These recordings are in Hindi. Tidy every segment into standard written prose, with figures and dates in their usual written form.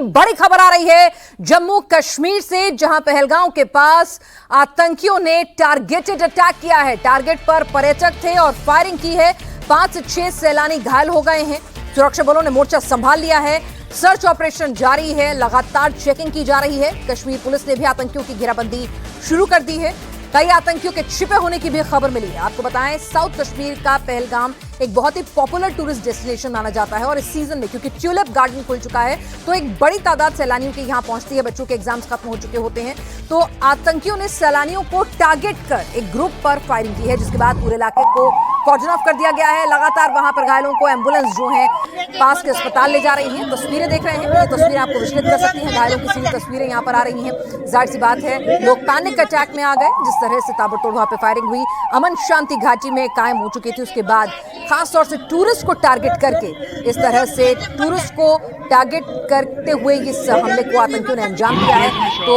बड़ी खबर आ रही है जम्मू कश्मीर से, जहां पहलगांव के पास आतंकियों ने टारगेटेड अटैक किया है। टारगेट पर पर्यटक थे और फायरिंग की है। 5 से 6 सैलानी घायल हो गए हैं। सुरक्षा बलों ने मोर्चा संभाल लिया है। सर्च ऑपरेशन जारी है, लगातार चेकिंग की जा रही है। कश्मीर पुलिस ने भी आतंकियों की घेराबंदी शुरू कर दी है। कई आतंकियों के छिपे होने की भी खबर मिली है। आपको बताएं, साउथ कश्मीर का पहलगाम एक बहुत ही पॉपुलर टूरिस्ट डेस्टिनेशन माना जाता है और इस सीजन में क्योंकि ट्यूलिप गार्डन खुल चुका है तो एक बड़ी तादाद सैलानियों की यहां पहुंचती है। बच्चों के एग्जाम्स खत्म हो चुके होते हैं तो आतंकियों ने सैलानियों को टारगेट कर एक ग्रुप पर फायरिंग की है, जिसके बाद पूरे इलाके को कॉर्डन ऑफ कर दिया गया है। लगातार वहां पर घायलों को एम्बुलेंस जो है पास के अस्पताल ले जा रही है। तस्वीरें देख रहे हैं, ये तस्वीरें आपको विचलित कर सकती हैं। घायलों की सीधी तस्वीरें यहां पर आ रही हैं। जाहिर सी बात है, लोग पैनिक अटैक में आ गए। जिस तरह से ताबड़तोड़ वहां पे फायरिंग हुई, अमन शांति घाटी में कायम हो चुकी थी। उसके बाद खासतौर से टूरिस्ट को टारगेट करके इस तरह से टूरिस्ट को टारगेट करते हुए इस हमले को आतंकियों ने अंजाम दिया है। तो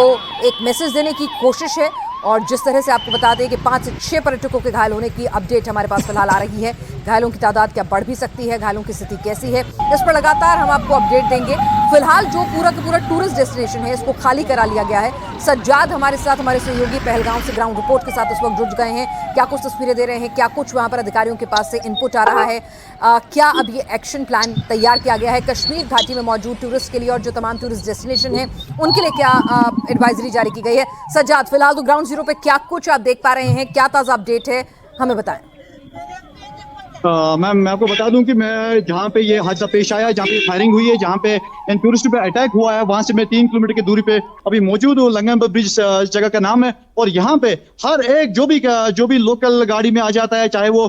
एक मैसेज देने की कोशिश है। और जिस तरह से आपको बता दें कि 5 से 6 पर्यटकों के घायल होने की अपडेट हमारे पास फिलहाल आ रही है। घायलों की तादाद क्या बढ़ भी सकती है, घायलों की स्थिति कैसी है, इस पर लगातार हम आपको अपडेट देंगे। फिलहाल जो पूरा का पूरा टूरिस्ट डेस्टिनेशन है इसको खाली करा लिया गया है। सज्जाद हमारे साथ, हमारे सहयोगी पहलगांव से ग्राउंड रिपोर्ट के साथ इस वक्त जुड़ गए हैं। क्या कुछ तस्वीरें दे रहे हैं, क्या कुछ वहां पर अधिकारियों के पास से इनपुट आ रहा है, क्या अब ये एक्शन प्लान तैयार किया गया है कश्मीर घाटी में मौजूद टूरिस्ट के लिए और जो तमाम टूरिस्ट डेस्टिनेशन है उनके लिए क्या एडवाइजरी जारी की गई है। सज्जाद, फिलहाल तो ग्राउंड जीरो पे क्या कुछ आप देख पा रहे हैं, क्या ताजा अपडेट है, हमें बताएं। मैम, मैं आपको बता दूं कि मैं जहाँ पे ये हादसा पेश आया, जहाँ पे फायरिंग हुई है, जहाँ पे इन टूरिस्ट पे अटैक हुआ है, वहां से मैं 3 किलोमीटर की दूरी पे अभी मौजूद हूँ। लंगम ब्रिज जगह का नाम है। और यहाँ पे हर एक जो भी लोकल गाड़ी में आ जाता है, चाहे वो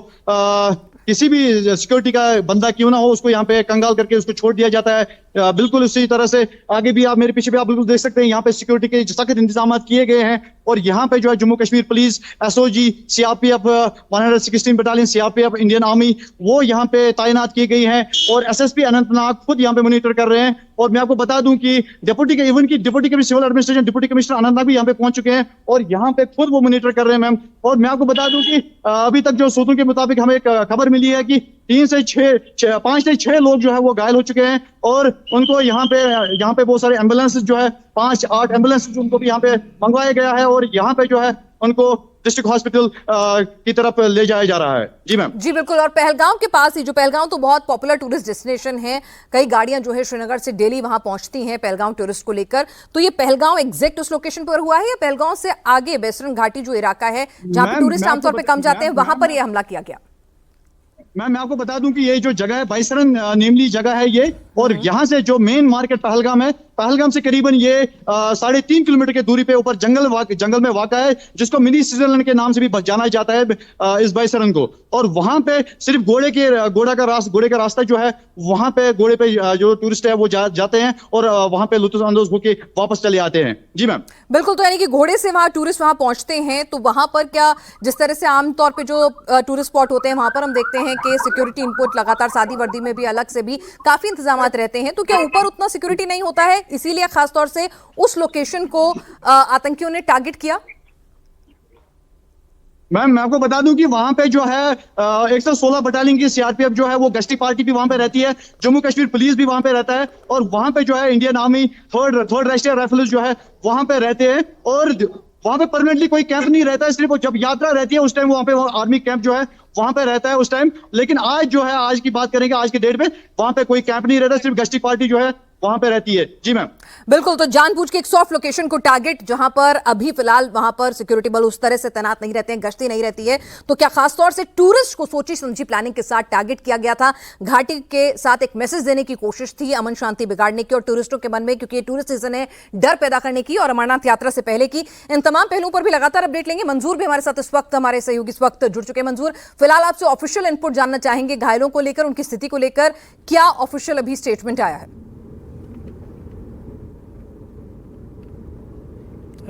किसी भी सिक्योरिटी का बंदा क्यों ना हो, उसको यहाँ पे कंगाल करके उसको छोड़ दिया जाता है। बिल्कुल उसी तरह से आगे भी आप मेरे पीछे भी आप बिल्कुल देख सकते हैं, यहाँ पे सिक्योरिटी के सख्त इंतजाम किए गए हैं। और यहाँ पे जो है Jammu Kashmir police, SOG, CRPF 116 battalion, CRPF, Indian army, वो यहाँ पे तैनात की गई है। और एसएसपी अनंतनाग खुद यहाँ पे मॉनिटर कर रहे हैं। और मैं आपको बता दूं कि deputy commissioner civil administration deputy commissioner Anantnag भी यहाँ पे पहुंच चुके हैं और यहाँ पे खुद वो मॉनिटर कर रहे हैं मैम। और मैं आपको बता दूं कि अभी तक जो सूत्रों के मुताबिक हमें एक खबर मिली है कि 5 से 6 लोग जो है वो घायल हो चुके हैं और उनको यहाँ पे बहुत सारे एम्बुलेंस जो है 5-8 एम्बुलेंस उनको भी यहाँ पे मंगवाया गया है और यहाँ पे जो है उनको डिस्ट्रिक्ट हॉस्पिटल की तरफ ले जाया जा रहा है। जी मैम। जी बिल्कुल। और पहलगाम के पास ही, जो पहलगाम तो बहुत पॉपुलर टूरिस्ट डेस्टिनेशन है, कई गाड़ियां जो है श्रीनगर से डेली वहां पहुंचती हैं पहलगाम टूरिस्ट को लेकर। तो ये पहलगाम एग्जैक्ट उस लोकेशन पर हुआ है या पहलगाम से आगे वेस्टर्न घाटी जो इलाका है जहां पे टूरिस्ट आमतौर पर कम जाते हैं, वहां पर यह हमला किया गया? मैं आपको बता दूं कि ये जो जगह है बाइसरन नेमली जगह है ये, और यहाँ से जो मेन मार्केट पहलगाम है, पहलगाम से करीबन ये 3.5 किलोमीटर की दूरी पे ऊपर जंगल में वाक़ा है, जिसको मिनी स्विट्जरलैंड के नाम से भी जाना जाता है इस बाइसरन को। और वहां पे सिर्फ घोड़े का रास्ता जो है, वहां पे घोड़े पे जो टूरिस्ट है वो जाते हैं और वहां पे लुत्फ अंदोज होके वापस चले आते हैं। जी मैम। बिल्कुल। तो यानी कि घोड़े से वहां टूरिस्ट वहां पहुंचते हैं, तो वहां पर क्या जिस तरह से आमतौर पे जो टूरिस्ट स्पॉट होते हैं वहां पर हम देखते हैं कि सिक्योरिटी इनपुट लगातार सादी वर्दी में भी अलग से भी काफी इंतजाम रहते हैं, तो क्या ऊपर उतना सिक्योरिटी नहीं होता है, इसीलिए खासतौर से उस लोकेशन को आतंकियों ने टारगेट किया? मैम, मैं आपको बता दूं कि वहां पे जो है 116 बटालियन की सीआरपीएफ जो है वो गश्ती पार्टी भी वहां पे रहती है, जम्मू कश्मीर पुलिस भी वहां पे रहता है और वहां पे जो है इंडियन आर्मी थर्ड राष्ट्रीय राइफल्स जो है वहां पे रहते हैं। और वहां पे परमानेंटली कोई कैंप नहीं रहता है, सिर्फ जब यात्रा रहती है उस टाइम वहां पे आर्मी कैंप जो है वहां पे रहता है उस टाइम। लेकिन आज जो है, आज की बात करेंगे, आज के डेट में वहां पे कोई कैंप नहीं रहता, सिर्फ गश्ती पार्टी जो है वहां पे रहती है। जी मैम। बिल्कुल। तो जानबूझ के एक सॉफ्ट लोकेशन को टारगेट, जहां पर अभी फिलहाल वहां पर सिक्योरिटी बल उस तरह से तैनात नहीं रहते हैं, गश्ती नहीं रहती है, तो क्या खासतौर से टूरिस्ट को सोची समझी प्लानिंग के साथ टारगेट किया गया था? घाटी के साथ एक मैसेज देने की कोशिश थी, अमन शांति बिगाड़ने की और टूरिस्टों के मन में, क्योंकि ये टूरिस्ट सीजन है, डर पैदा करने की और अमरनाथ यात्रा से पहले की। इन तमाम पहलुओं पर भी लगातार अपडेट लेंगे। मंजूर भी हमारे साथ इस वक्त, हमारे सहयोगी इस वक्त जुड़ चुके हैं। मंजूर, फिलहाल आपसे ऑफिशियल इनपुट जानना चाहेंगे घायलों को लेकर, उनकी स्थिति को लेकर, क्या ऑफिशियल अभी स्टेटमेंट आया है?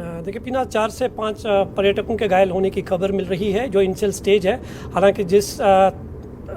देखिए पीना, 4 से 5 पर्यटकों के घायल होने की खबर मिल रही है, जो इनिशियल स्टेज है। हालांकि जिस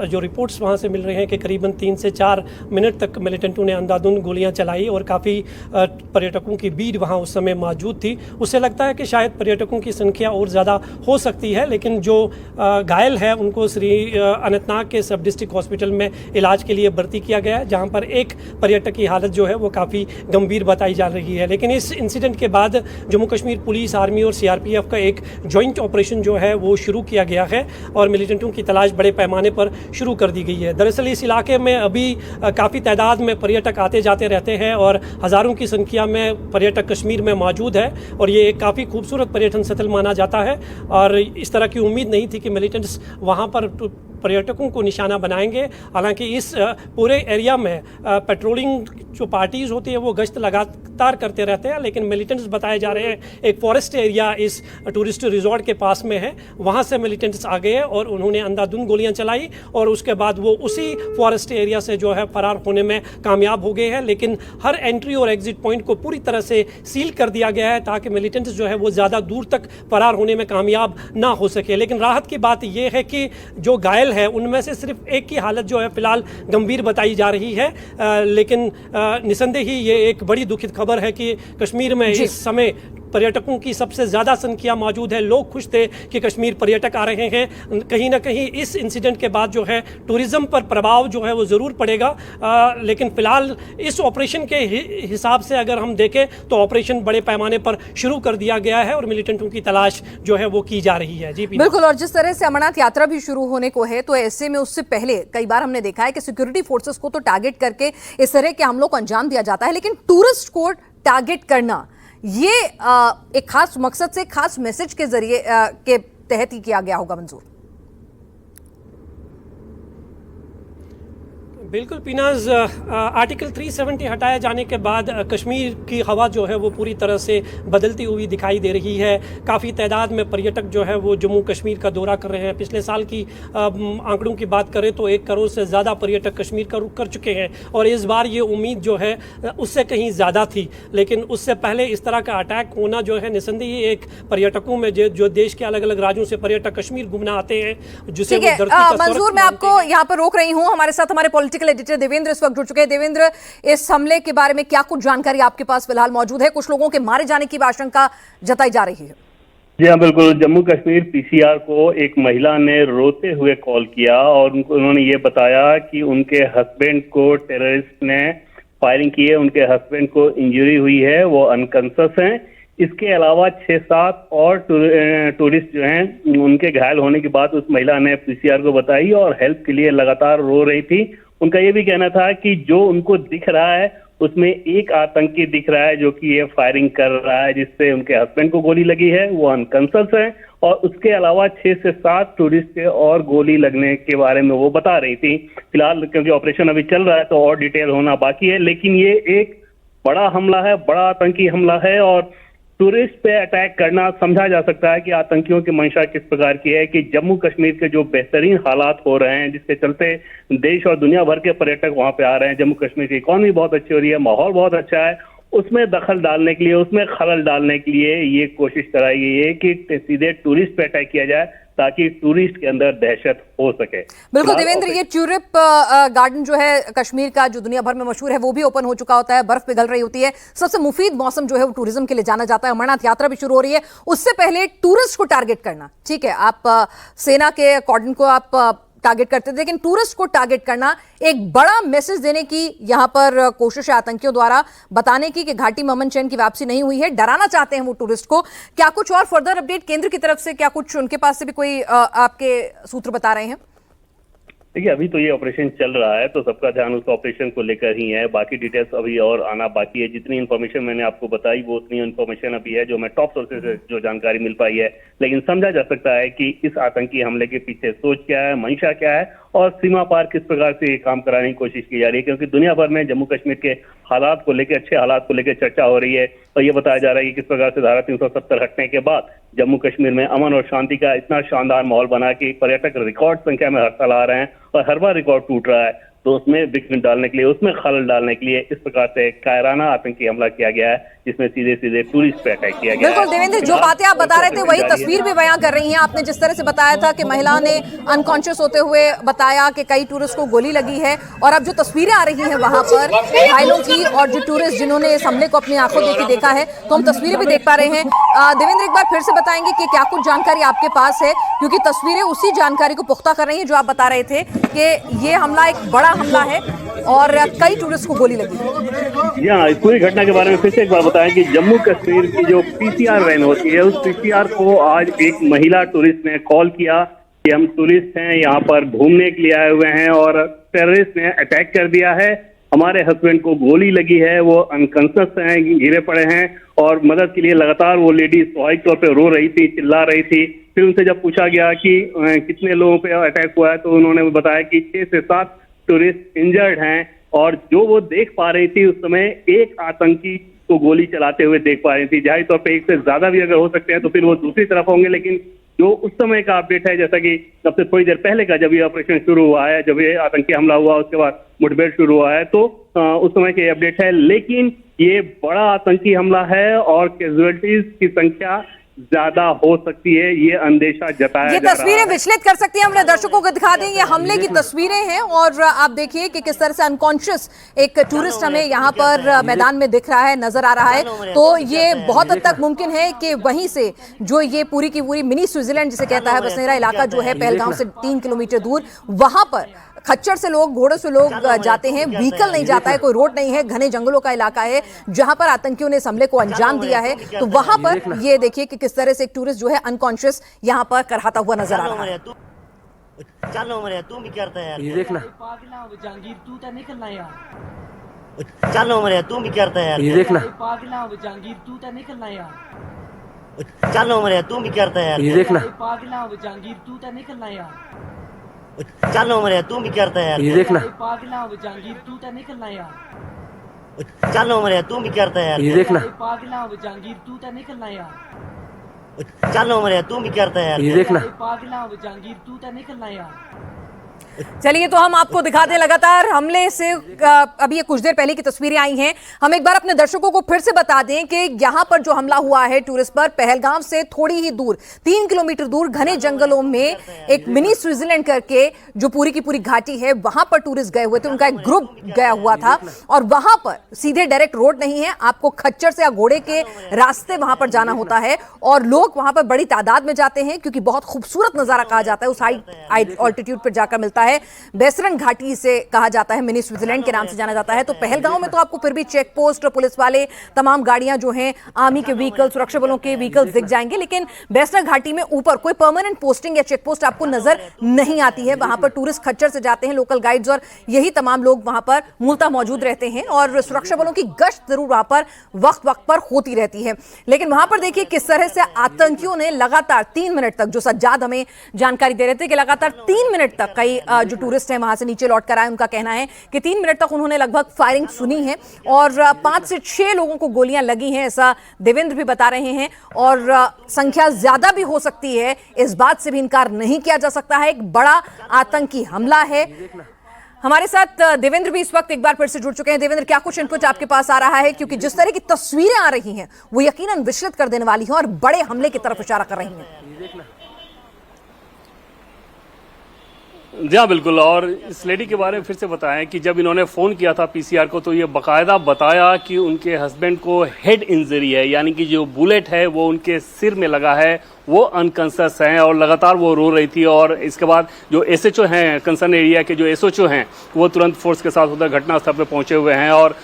जो रिपोर्ट्स वहाँ से मिल रहे हैं कि करीबन 3 से 4 मिनट तक मिलिटेंटों ने अंधाधुंध गोलियां चलाई और काफ़ी पर्यटकों की भीड़ वहाँ उस समय मौजूद थी। उससे लगता है कि शायद पर्यटकों की संख्या और ज़्यादा हो सकती है, लेकिन जो घायल है उनको श्री अनंतनाग के सब डिस्ट्रिक्ट हॉस्पिटल में इलाज के लिए भर्ती किया गया है, जहाँ पर एक पर्यटक की हालत जो है वो काफ़ी गंभीर बताई जा रही है। लेकिन इस इंसिडेंट के बाद जम्मू कश्मीर पुलिस, आर्मी और CRPF का एक जॉइंट ऑपरेशन जो है वो शुरू किया गया है और मिलिटेंटों की तलाश बड़े पैमाने पर शुरू कर दी गई है। दरअसल इस इलाके में अभी काफ़ी तादाद में पर्यटक आते जाते रहते हैं और हज़ारों की संख्या में पर्यटक कश्मीर में मौजूद है और ये एक काफ़ी खूबसूरत पर्यटन स्थल माना जाता है और इस तरह की उम्मीद नहीं थी कि मिलिटेंट्स वहाँ पर पर्यटकों को निशाना बनाएंगे। हालांकि इस पूरे एरिया में पेट्रोलिंग जो पार्टीज होती है वो गश्त लगातार करते रहते हैं, लेकिन मिलिटेंट्स बताए जा रहे हैं एक फॉरेस्ट एरिया इस टूरिस्ट रिजॉर्ट के पास में है, वहाँ से मिलिटेंट्स आ गए और उन्होंने अंधाधुंध गोलियां चलाई और उसके बाद वो उसी फॉरेस्ट एरिया से जो है फरार होने में कामयाब हो गए हैं। लेकिन हर एंट्री और एग्जिट पॉइंट को पूरी तरह से सील कर दिया गया है ताकि मिलिटेंट्स जो है वो ज़्यादा दूर तक फरार होने में कामयाब ना हो सके। लेकिन राहत की बात यह है कि जो घायल है उनमें से सिर्फ एक की हालत जो है फिलहाल गंभीर बताई जा रही है, लेकिन निसंदेह ही ये एक बड़ी दुखद खबर है कि कश्मीर में इस समय पर्यटकों की सबसे ज़्यादा संख्या मौजूद है। लोग खुश थे कि कश्मीर पर्यटक आ रहे हैं। कहीं ना कहीं इस इंसिडेंट के बाद जो है टूरिज़्म पर प्रभाव जो है वो ज़रूर पड़ेगा, लेकिन फ़िलहाल इस ऑपरेशन के हिसाब से अगर हम देखें तो ऑपरेशन बड़े पैमाने पर शुरू कर दिया गया है और मिलिटेंटों की तलाश जो है वो की जा रही है। जी बिल्कुल, और जिस तरह से अमरनाथ यात्रा भी शुरू होने को है तो ऐसे में उससे पहले कई बार हमने देखा है कि सिक्योरिटी फोर्सेस को तो टारगेट करके इस तरह के हमलों को अंजाम दिया जाता है, लेकिन टूरिस्ट को टारगेट करना ये एक खास मकसद से, खास मैसेज के जरिए के तहत ही किया गया होगा मंजूर। बिल्कुल पीनाज, आर्टिकल 370 हटाए जाने के बाद कश्मीर की हवा जो है वो पूरी तरह से बदलती हुई दिखाई दे रही है। काफ़ी तादाद में पर्यटक जो है वो जम्मू कश्मीर का दौरा कर रहे हैं। पिछले साल की आंकड़ों की बात करें तो 1 करोड़ से ज़्यादा पर्यटक कश्मीर का रुख कर चुके हैं और इस बार ये उम्मीद जो है उससे कहीं ज़्यादा थी। लेकिन उससे पहले इस तरह का अटैक होना जो है निसंदेह एक पर्यटकों में जो देश के अलग अलग राज्यों से पर्यटक कश्मीर घूमने आते हैं, जिसे मंजूर, मैं आपको यहाँ पर रोक रही हूँ। हमारे साथ हमारे पॉलिटिकल एडिटर देवेंद्र इस वक्त जुड़ चुके हैं। देवेंद्र, इस हमले के बारे में क्या कुछ जानकारी आपके पास फिलहाल मौजूद है? कुछ लोगों के मारे जाने की आशंका जताई जा रही है। जी हाँ, बिल्कुल। जम्मू कश्मीर PCR को एक महिला ने रोते हुए कॉल किया और उन्होंने ये बताया कि उनके हस्बैंड को टेररिस्ट ने फायरिंग की है, उनके हस्बैंड को इंजरी हुई है, वो अनकॉन्शियस हैं। इसके अलावा 6-7 और टूरिस्ट जो हैं उनके घायल होने की बात उस महिला ने PCR को बताई और हेल्प के लिए लगातार रो रही थी। उनका ये भी कहना था कि जो उनको दिख रहा है उसमें एक आतंकी दिख रहा है जो कि ये फायरिंग कर रहा है, जिससे उनके हस्बैंड को गोली लगी है, वो अनकॉन्शियस है। और उसके अलावा 6 से 7 टूरिस्ट के और गोली लगने के बारे में वो बता रही थी। फिलहाल क्योंकि ऑपरेशन अभी चल रहा है तो और डिटेल होना बाकी है, लेकिन ये एक बड़ा हमला है, बड़ा आतंकी हमला है और टूरिस्ट पे अटैक करना समझा जा सकता है कि आतंकियों की मंशा किस प्रकार की है कि जम्मू कश्मीर के जो बेहतरीन हालात हो रहे हैं, जिसके चलते देश और दुनिया भर के पर्यटक वहां पे आ रहे हैं, जम्मू कश्मीर की इकॉनमी बहुत अच्छी हो रही है, माहौल बहुत अच्छा है, उसमें दखल डालने के लिए, उसमें खलल डालने के लिए ये कोशिश कराई गई है कि सीधे टूरिस्ट पे अटैक किया जाए ताकि टूरिस्ट के अंदर दहशत हो सके। बिल्कुल देवेंद्र, ये ट्यूलिप गार्डन जो है कश्मीर का, जो दुनिया भर में मशहूर है, वो भी ओपन हो चुका होता है, बर्फ पिघल रही होती है। सबसे मुफीद मौसम जो है वो टूरिज्म के लिए जाना जाता है। अमरनाथ यात्रा भी शुरू हो रही है, उससे पहले टूरिस्ट को टारगेट करना, ठीक है, आप सेना के कॉर्डन को आप टारगेट करते थे, लेकिन टूरिस्ट को टारगेट करना एक बड़ा मैसेज देने की यहां पर कोशिश है आतंकियों द्वारा, बताने की कि घाटी में अमन चैन की वापसी नहीं हुई है, डराना चाहते हैं वो टूरिस्ट को। क्या कुछ और फर्दर अपडेट केंद्र की तरफ से, क्या कुछ उनके पास से भी कोई आपके सूत्र बता रहे हैं? देखिए, अभी तो ये ऑपरेशन चल रहा है तो सबका ध्यान उस ऑपरेशन को लेकर ही है। बाकी डिटेल्स अभी और आना बाकी है। जितनी इन्फॉर्मेशन मैंने आपको बताई वो उतनी इन्फॉर्मेशन अभी है जो मैं टॉप सोर्सेज से जो जानकारी मिल पाई है। लेकिन समझा जा सकता है कि इस आतंकी हमले के पीछे सोच क्या है, मंशा क्या है और सीमा पार किस प्रकार से ये काम कराने की कोशिश की जा रही है, क्योंकि दुनिया भर में जम्मू कश्मीर के हालात को लेकर, अच्छे हालात को लेकर चर्चा हो रही है और ये बताया जा रहा है कि किस प्रकार से धारा 370 हटने के बाद जम्मू कश्मीर में अमन और शांति का इतना शानदार माहौल बना कि पर्यटक रिकॉर्ड संख्या में हर साल आ रहे हैं और हर बार रिकॉर्ड टूट रहा है। तो उसमें विघ्न डालने के लिए, उसमें खलल डालने के लिए इस प्रकार से कायराना आतंकी हमला किया गया है, जिसमें सीधे सीधे टूरिस्ट पे अटैक किया गया। बिल्कुल देवेंद्र, जो बातें आप बता रहे थे वही तस्वीर भी बयां कर रही हैं। आपने जिस तरह से बताया था कि महिला ने अनकॉन्शियस होते हुए बताया कि कई टूरिस्ट को गोली लगी है, और अब जो तस्वीरें आ रही हैं वहां पर घायलों की और जो टूरिस्ट जिन्होंने इस हमले को अपनी आंखों देखा है, तो हम तस्वीरें भी देख पा रहे हैं। देवेंद्र, एक बार फिर से बताएंगे कि क्या कुछ जानकारी आपके पास है, क्योंकि तस्वीरें उसी जानकारी को पुख्ता कर रही हैं जो आप बता रहे थे कि ये हमला एक बड़ा हमला है और कई टूरिस्ट को गोली लगी है। जी हाँ, इस पूरी घटना के बारे में फिर से एक बार बताएं कि जम्मू कश्मीर की जो पीसीआर वैन होती है, उस पीसीआर को आज एक महिला टूरिस्ट ने कॉल किया कि हम टूरिस्ट हैं, यहाँ पर घूमने के लिए आए हुए हैं और टेररिस्ट ने अटैक कर दिया है, हमारे हस्बैंड को गोली लगी है, वो अनकॉन्शियस हैं, गिरे पड़े हैं, और मदद के लिए लगातार वो लेडी स्वाभाविक तौर पर रो रही थी, चिल्ला रही थी। फिर उनसे जब पूछा गया कि कितने लोगों पे अटैक हुआ है, तो उन्होंने बताया कि 6 से 7 टूरिस्ट इंजर्ड हैं, और जो वो देख पा रही थी उस समय एक आतंकी को गोली चलाते हुए देख पा रही थी। जाहिर तौर पे एक से ज्यादा भी अगर हो सकते हैं तो फिर वो दूसरी तरफ होंगे, लेकिन जो उस समय का अपडेट है, जैसा कि सबसे थोड़ी देर पहले का जब ये ऑपरेशन शुरू हुआ है, जब ये आतंकी हमला हुआ उसके बाद मुठभेड़ शुरू हुआ है, तो उस समय के अपडेट है। लेकिन ये बड़ा आतंकी हमला है और कैजुअलिटीज की संख्या ज्यादा हो सकती है, ये अंदेशा जताया जा रहा है। ये तस्वीरें विचलित कर सकती हैं, हमने दर्शकों को दिखा दें, ये हमले की तस्वीरें हैं और आप देखिए कि किस तरह से अनकॉन्शियस एक टूरिस्ट हमें यहाँ पर मैदान में दिख रहा है, नजर आ रहा है। तो ये बहुत हद तक मुमकिन है कि वहीं से जो ये पूरी की पूरी मिनी स्विट्जरलैंड जिसे कहता है बसनेरा इलाका जो है पहलगांव से 3 किलोमीटर दूर, वहां पर खच्चर से लोग, घोड़ों से लोग जाते हैं, व्हीकल नहीं जाता है, कोई रोड नहीं है, घने जंगलों का इलाका है जहां पर आतंकियों ने इस हमले को अंजाम दिया है। तो वहां पर ये देखिए कि किस तरह से एक टूरिस्ट जो है अनकॉन्शियस यहां पर कराता हुआ नजर आ रहा है। चलो मरे तू भी करता है यार, ये देखना जहांगीर तू तो निकलना यार, चलो मरे तू भी करता है यार, ये देखना जहांगीर तू तो निकलना यार, चलो मरे तू भी करता है यार, ये देखना जहांगीर तू तो निकलना यार, चलो मरे तू भी करता है यार, ये देखना जहांगीर तू तो निकलना यार, चलो मरे तू भी करता है यार, ये देखना जहांगीर तू तो निकलना यार, चलो मरे तू भी करता है यार, ये देखना जहांगीर तू तो निकलना यार। चलिए, तो हम आपको दिखा दें लगातार हमले से अभी ये कुछ देर पहले की तस्वीरें आई हैं। हम एक बार अपने दर्शकों को फिर से बता दें कि यहां पर जो हमला हुआ है टूरिस्ट पर, पहलगाम से थोड़ी ही दूर 3 किलोमीटर दूर घने जंगलों में एक मिनी स्विट्जरलैंड करके जो पूरी की पूरी घाटी है वहां पर टूरिस्ट गए हुए थे, उनका एक ग्रुप गया हुआ था और वहां पर सीधे डायरेक्ट रोड नहीं है, आपको खच्चर से या घोड़े के रास्ते वहां पर जाना होता है और लोग वहां पर बड़ी तादाद में जाते हैं क्योंकि बहुत खूबसूरत नजारा कहा जाता है उस हाई ऑल्टीट्यूड पर जाकर मिलता है। बेसरन घाटी से कहा जाता है, मिनी स्विट्जरलैंड के नाम से जाना जाता है। तो पहलगांव में तो आपको फिर भी चेक पोस्ट, पुलिस वाले, तमाम गाड़ियां जो हैं, आर्मी के व्हीकल, सुरक्षा बलों के व्हीकल्स दिख जाएंगे, लेकिन बेसरन घाटी में ऊपर कोई परमानेंट पोस्टिंग या चेक पोस्ट आपको नजर नहीं आती है। वहां पर टूरिस्ट खच्चर से जाते हैं, लोकल गाइड्स और यही तमाम लोग वहां पर मूलतः मौजूद रहते हैं और सुरक्षा बलों की गश्त जरूर वहां पर वक्त वक्त पर होती रहती है। लेकिन वहां पर देखिए किस तरह से आतंकियों ने लगातार 3 मिनट तक, जो सज्जाद हमें जानकारी दे रहे थे कि लगातार 3 मिनट तक कई जो टूरिस्ट हैं वहां से नीचे लौट कर आए, उनका कहना है कि 3 मिनट तक उन्होंने लगभग फायरिंग सुनी है और 5 से 6 लोगों को गोलियां लगी हैं, ऐसा देवेंद्र भी बता रहे हैं और संख्या ज्यादा भी हो सकती है, इस बात से भी इनकार नहीं किया जा सकता है। एक बड़ा आतंकी हमला है। हमारे साथ देवेंद्र भी इस वक्त एक बार फिर से जुड़ चुके हैं। देवेंद्र, क्या कुछ इनपुट आपके पास आ रहा है, क्योंकि जिस तरह की तस्वीरें आ रही हैं वो यकीनन विचलित कर देने वाली हैं और बड़े हमले की तरफ इशारा कर रही हैं। जी हाँ, बिल्कुल। और इस लेडी के बारे में फिर से बताएं कि जब इन्होंने फ़ोन किया था पीसीआर को तो ये बाकायदा बताया कि उनके हस्बैंड को हेड इंजरी है, यानी कि जो बुलेट है वो उनके सिर में लगा है, वो अनकॉन्शियस हैं और लगातार वो रो रही थी। और इसके बाद जो एसएचओ हैं, कंसर्न एरिया के जो एसएचओ हैं, वो तुरंत फोर्स के साथ उधर घटनास्थल पर पहुंचे हुए हैं और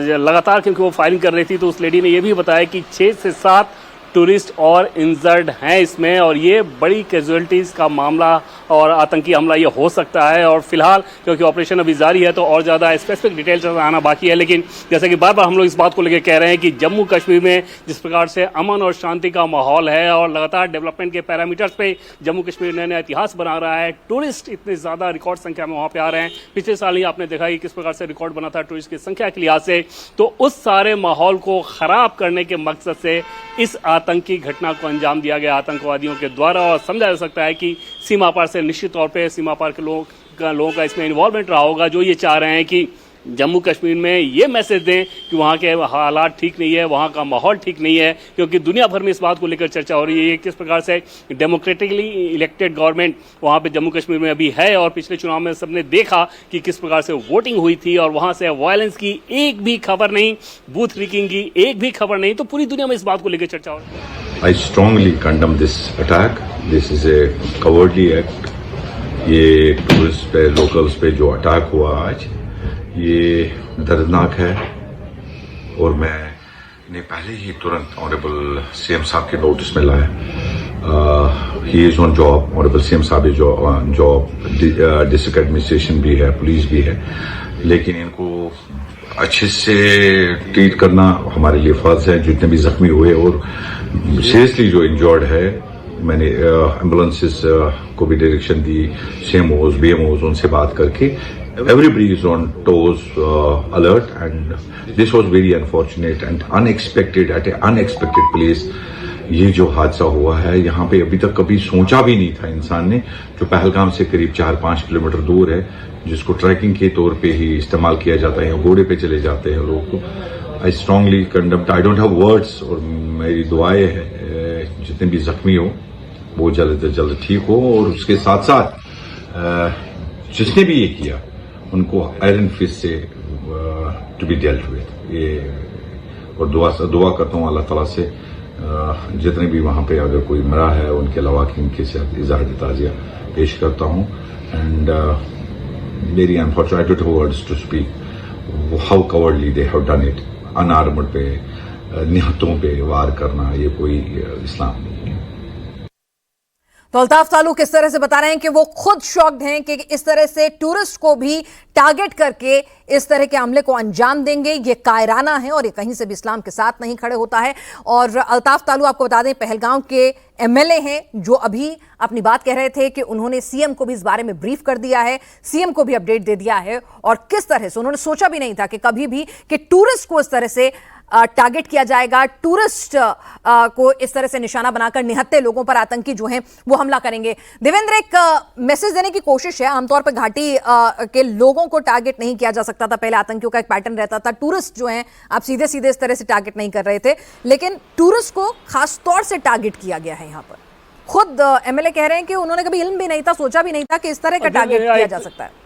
लगातार क्योंकि वो फायरिंग कर रही थी तो उस लेडी ने ये भी बताया कि 6 से 7 टूरिस्ट और इंजर्ड हैं इसमें और ये बड़ी कैजुअलिटीज़ का मामला और आतंकी हमला ये हो सकता है। और फिलहाल क्योंकि ऑपरेशन अभी जारी है तो और ज़्यादा स्पेसिफिक डिटेल्स आना बाकी है, लेकिन जैसे कि बार बार हम लोग इस बात को लेकर कह रहे हैं कि जम्मू कश्मीर में जिस प्रकार से अमन और शांति का माहौल है और लगातार डेवलपमेंट के पैरामीटर्स पे जम्मू कश्मीर नया नया इतिहास बना रहा है, टूरिस्ट इतनी ज़्यादा रिकॉर्ड संख्या में वहाँ पर आ रहे हैं। पिछले साल ही आपने देखा कि किस प्रकार से रिकॉर्ड बना था टूरिस्ट की संख्या के लिहाज से, तो उस सारे माहौल को ख़राब करने के मकसद से इस आतंकी घटना को अंजाम दिया गया आतंकवादियों के द्वारा। और समझा जा सकता है कि सीमा पार से निश्चित तौर पे सीमा पार के लोगों का इसमें इन्वॉल्वमेंट रहा होगा, जो ये चाह रहे हैं कि जम्मू कश्मीर में ये मैसेज दें कि वहाँ के हालात ठीक नहीं है, वहाँ का माहौल ठीक नहीं है, क्योंकि दुनिया भर में इस बात को लेकर चर्चा हो रही है किस प्रकार से डेमोक्रेटिकली इलेक्टेड गवर्नमेंट वहाँ पे जम्मू कश्मीर में अभी है। और पिछले चुनाव में सबने देखा कि किस प्रकार से वोटिंग हुई थी और वहाँ से वायलेंस की एक भी खबर नहीं, बूथ लीकिंग की एक भी खबर नहीं। तो पूरी दुनिया में इस बात को लेकर चर्चा हो रही है। I strongly condemn this attack. This is a cowardly act. ये टूरिस्ट पे, लोकल्स पे जो अटैक हुआ आज, ये दर्दनाक है। और मैंने पहले ही तुरंत ऑनरेबल सीएम साहब के नोटिस में लाया। He is on job, honourable CM साहब is on job, district administration भी है, पुलिस भी है, लेकिन इनको अच्छे से ट्रीट करना हमारे लिए फर्ज है। जितने भी जख्मी हुए और सीरियसली जो इंजर्ड है, मैंने एम्बुलेंसेस को भी डायरेक्शन दी, सीएमओज, बीएमओज, उनसे बात करके everybody is on toes, alert, and this was very unfortunate and unexpected at an unexpected place. ये जो हादसा हुआ है यहाँ पे अभी तक कभी सोचा भी नहीं था इंसान ने, जो पहलगाम से करीब 4-5 किलोमीटर दूर है, जिसको ट्रैकिंग के तौर पे ही इस्तेमाल किया जाता है, घोड़े पे चले जाते हैं लोग। तो I strongly condemn, I don't have words, और मेरी दुआएं हैं जितने भी जख्मी हो वो जल्द से जल्द ठीक हो, और उसके साथ साथ जिसने भी ये किया उनको आयरन फिस्ट से टू बी डेल्ट विद। ये और दुआ करता हूँ अल्लाह ताला से जितने भी वहाँ पे अगर कोई मरा है उनके अलावा इनके साथ इज़हार ताज़िया पेश करता हूँ। And very unfortunate words to speak how cowardly they have done it. Unarmed पे, निहत्तों पे वार करना ये कोई इस्लाम नहीं है। तो अल्ताफ तालुक इस तरह से बता रहे हैं कि वो खुद शॉक्ड हैं कि इस तरह से टूरिस्ट को भी टारगेट करके इस तरह के हमले को अंजाम देंगे। ये कायराना है और ये कहीं से भी इस्लाम के साथ नहीं खड़े होता है। और अल्ताफ तालुक आपको बता दें पहलगाम के एमएलए हैं जो अभी अपनी बात कह रहे थे कि उन्होंने सीएम को भी इस बारे में ब्रीफ कर दिया है, सीएम को भी अपडेट दे दिया है, और किस तरह से उन्होंने सोचा भी नहीं था कि कभी भी कि टूरिस्ट को इस तरह से टारगेट किया जाएगा, टूरिस्ट को इस तरह से निशाना बनाकर निहत्थे लोगों पर आतंकी जो हैं वो हमला करेंगे। देवेंद्र, एक मैसेज देने की कोशिश है, आमतौर पर घाटी के लोगों को टारगेट नहीं किया जा सकता था, पहले आतंकियों का एक पैटर्न रहता था, टूरिस्ट जो हैं आप सीधे सीधे इस तरह से टारगेट नहीं कर रहे थे, लेकिन टूरिस्ट को खास तौर से टारगेट किया गया है। यहाँ पर खुद एमएलए कह रहे हैं कि उन्होंने कभी इल्म भी नहीं था, सोचा भी नहीं था कि इस तरह का टारगेट किया जा सकता है।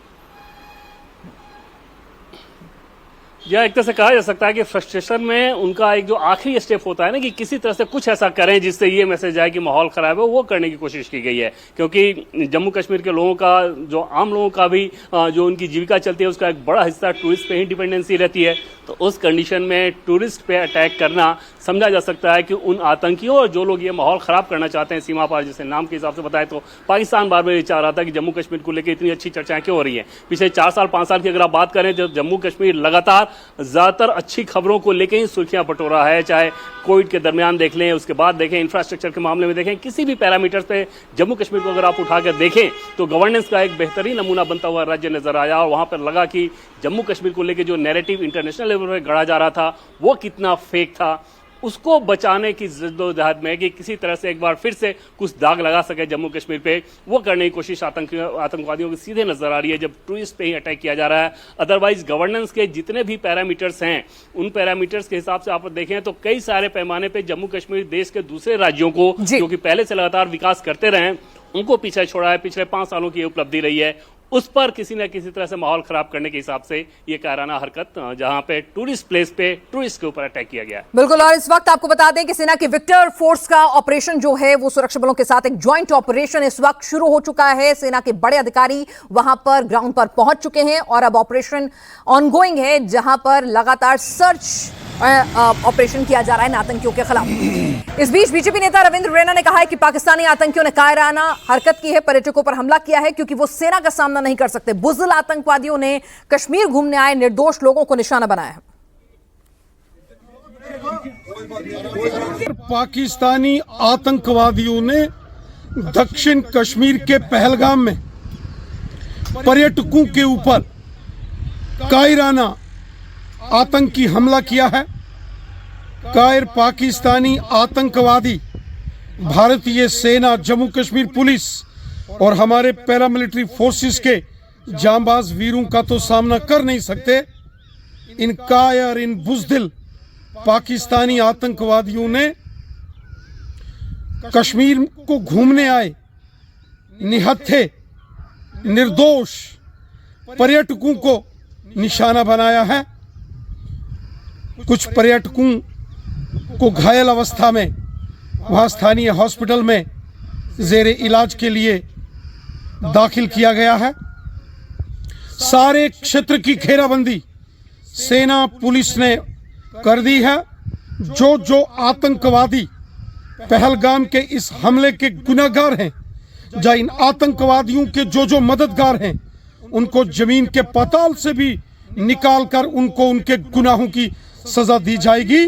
या एक तरह से कहा जा सकता है कि फ्रस्ट्रेशन में उनका एक जो आखिरी स्टेप होता है ना कि किसी तरह से कुछ ऐसा करें जिससे ये मैसेज आए कि माहौल खराब है, वो करने की कोशिश की गई है। क्योंकि जम्मू कश्मीर के लोगों का, जो आम लोगों का भी जो उनकी जीविका चलती है उसका एक बड़ा हिस्सा टूरिस्ट पे ही डिपेंडेंसी रहती है। तो उस कंडीशन में टूरिस्ट पे अटैक करना समझा जा सकता है कि उन आतंकियों और जो लोग ये माहौल खराब करना चाहते हैं सीमा पार, जैसे नाम के हिसाब से बताएं तो पाकिस्तान बार बार ये चाह रहा था कि जम्मू कश्मीर को लेकर इतनी अच्छी चर्चाएं क्यों हो रही हैं। पिछले 4-5 साल की अगर आप बात करें, जब जम्मू कश्मीर लगातार ज्यादातर अच्छी खबरों को लेकर ही सुर्खियां बटोरा है, चाहे कोविड के दरमियान देख लें, उसके बाद देखें, इंफ्रास्ट्रक्चर के मामले में देखें, किसी भी पैरामीटर्स पे जम्मू कश्मीर को अगर आप उठाकर देखें तो गवर्नेंस का एक बेहतरीन नमूना बनता हुआ राज्य नजर आया। और वहां पर लगा कि जम्मू कश्मीर को लेकर जो नैरेटिव इंटरनेशनल लेवल पर गढ़ा जा रहा था वो कितना फेक था, उसको बचाने की जद्दोजहद में कि किसी तरह से एक बार फिर से कुछ दाग लगा सके जम्मू कश्मीर पे, वो करने की कोशिश आतंकवादियों की सीधे नजर आ रही है जब टूरिस्ट पे ही अटैक किया जा रहा है। अदरवाइज गवर्नेंस के जितने भी पैरामीटर्स हैं, उन पैरामीटर्स के हिसाब से आप देखें तो कई सारे पैमाने पे जम्मू कश्मीर देश के दूसरे राज्यों को जो कि पहले से लगातार विकास करते रहे उनको पीछे छोड़ा है। पिछले 5 सालों की उपलब्धि रही है, उस पर किसी न किसी तरह से माहौल खराब करने के हिसाब से ये कायराना हरकत, जहां पे टूरिस्ट प्लेस पे टूरिस्ट के ऊपर अटैक किया गया है। बिल्कुल, और इस वक्त आपको बता दें कि सेना की विक्टर फोर्स का ऑपरेशन जो है वो सुरक्षा बलों के साथ एक ज्वाइंट ऑपरेशन इस वक्त शुरू हो चुका है। सेना के बड़े अधिकारी वहां पर ग्राउंड पर पहुंच चुके हैं और अब ऑपरेशन ऑनगोइंग है, जहां पर लगातार सर्च ऑपरेशन किया जा रहा है आतंकियों के खिलाफ। इस बीच बीजेपी नेता रविंद्र रैना ने कहा है कि पाकिस्तानी आतंकियों ने कायराना हरकत की है, पर्यटकों पर हमला किया है क्योंकि वो सेना का सामना नहीं कर सकते। बुज़दिल आतंकवादियों ने कश्मीर घूमने आए निर्दोष लोगों को निशाना बनाया है। पाकिस्तानी आतंकवादियों ने दक्षिण कश्मीर के पहलगाम में पर्यटकों के ऊपर कायराना आतंकी हमला किया है। कायर पाकिस्तानी आतंकवादी भारतीय सेना, जम्मू कश्मीर पुलिस और हमारे पैरामिलिट्री फोर्सेस के जांबाज वीरों का तो सामना कर नहीं सकते, इन कायर, इन बुज़दिल पाकिस्तानी आतंकवादियों ने कश्मीर को घूमने आए निहत्थे निर्दोष पर्यटकों को निशाना बनाया है। कुछ पर्यटकों को घायल अवस्था में वहां स्थानीय हॉस्पिटल में जेर इलाज के लिए दाखिल किया गया है। सारे क्षेत्र की घेराबंदी सेना पुलिस ने कर दी है। जो आतंकवादी पहलगाम के इस हमले के गुनहगार हैं, जहाँ इन आतंकवादियों के जो मददगार हैं, उनको जमीन के पाताल से भी निकालकर उनको उनके गुनाहों की सजा दी जाएगी।